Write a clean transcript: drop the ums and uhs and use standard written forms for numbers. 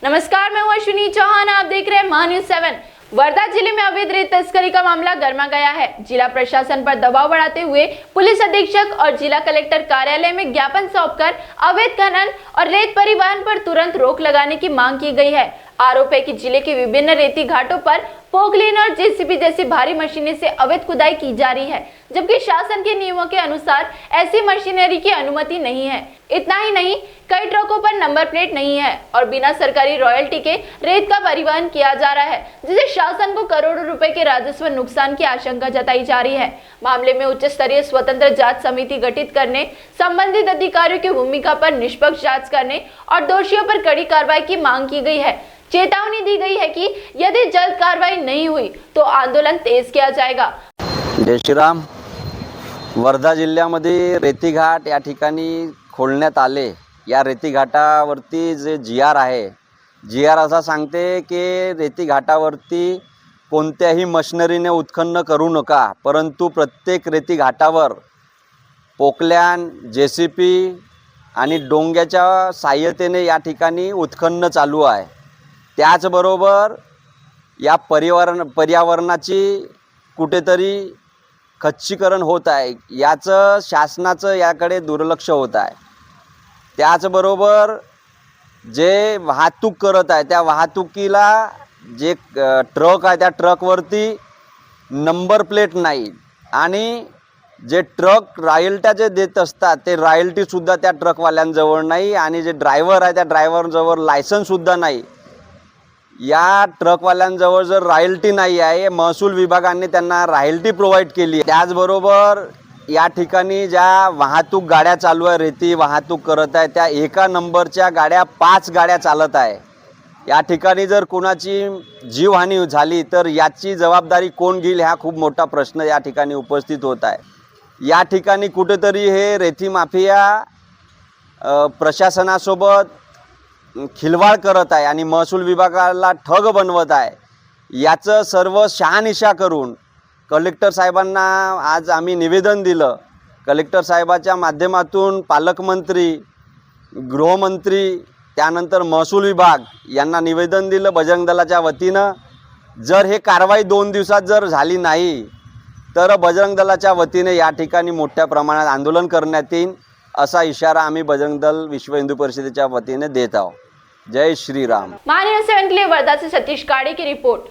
नमस्कार, मैं हूं अश्विनी चौहान। आप देख रहे हैं MANews7। वर्धा जिले में अवैध रेत तस्करी का मामला गर्मा गया है। जिला प्रशासन पर दबाव बढ़ाते हुए पुलिस अधीक्षक और जिला कलेक्टर कार्यालय में ज्ञापन सौंपकर अवैध खनन और रेत परिवहन पर तुरंत रोक लगाने की मांग की गई है। आरोप है कि जिले के विभिन्न रेती घाटों पर पोकलेन और जेसीबी जैसी भारी मशीनें से अवैध खुदाई की जा रही है, जबकि शासन के नियमों के अनुसार ऐसी मशीनरी की अनुमति नहीं है। इतना ही नहीं, कई ट्रकों पर नंबर प्लेट नहीं है और बिना सरकारी रॉयल्टी के रेत का परिवहन किया जा रहा है, जिससे शासन को करोड़ों रुपए के राजस्व नुकसान की आशंका जताई जा रही है। मामले में उच्च स्तरीय स्वतंत्र जांच समिति गठित करने, संबंधित अधिकारियों की भूमिका पर निष्पक्ष जांच करने और दोषियों पर कड़ी कार्रवाई की मांग की गई है। चेतावनी दी गई है कि यदि जल्द कार्रवाई नहीं हुई तो आंदोलन तेज किया जाएगा। जय श्रीराम। वर्धा जिल्ह्यामध्ये रेती घाट या ठिकाणी खोलण्यात आले। या रेती घाटावरती जे GR आहे, GR असा सांगते की रेती घाटावरती कोणत्याही मशिनरीने उत्खनन करू नका, परंतु प्रत्येक रेती घाटावर पोकल्यान, JCB आणि डोंग्याच्या सहाय्यतेने या ठिकाणी उत्खनन चालू आहे। त्याचबरोबर या पर्यावरणाची कुठेतरी खच्चीकरण होत आहे, याचं शासनाचं याकडे दुर्लक्ष होत आहे। त्याचबरोबर जे वाहतूक करत आहे त्या वाहतुकीला जे ट्रक आहे त्या ट्रकवरती नंबर प्लेट नाही आणि जे ट्रक रॉयल्ट्या जे देत असतात ते रॉयल्टीसुद्धा त्या ट्रकवाल्यांजवळ नाही आणि जे ड्रायव्हर आहे त्या ड्रायव्हरजवळ लायसन्ससुद्धा नाही। या ट्रकवाल्यांजवळ जर रॉयल्टी नाही आहे, महसूल विभागाने त्यांना रॉयल्टी प्रोव्हाइड केली आहे। त्याचबरोबर या ठिकाणी ज्या वाहतूक गाड्या चालू आहे, रेती वाहतूक करत आहे, त्या एका नंबरच्या गाड्या 5 गाड्या चालत आहे। या ठिकाणी जर कोणाची जीवहानी झाली तर याची जबाबदारी कोण घेईल हा खूप मोठा प्रश्न या ठिकाणी उपस्थित होत आहे। या ठिकाणी कुठेतरी हे रेती माफिया प्रशासनासोबत खिलवाड करत आहे आणि महसूल विभागाला ठग बनवत आहे। याचं सर्व शहानिशा करून कलेक्टर साहेबांना आज आम्ही निवेदन दिलं। कलेक्टर साहेबाच्या माध्यमातून पालकमंत्री, गृहमंत्री, त्यानंतर महसूल विभाग यांना निवेदन दिलं बजरंग दलाच्या वतीनं। जर हे कारवाई 2 दिवसात जर झाली नाही तर बजरंग दलाच्या वतीने या ठिकाणी मोठ्या प्रमाणात आंदोलन करण्यात येईल, असा इशारा आम्ही बजरंग दल विश्व हिंदू परिषदेच्या वतीने देत आहोत। जय श्री राम। MANews7 के लिए वर्धा से सतीश काड़े की रिपोर्ट।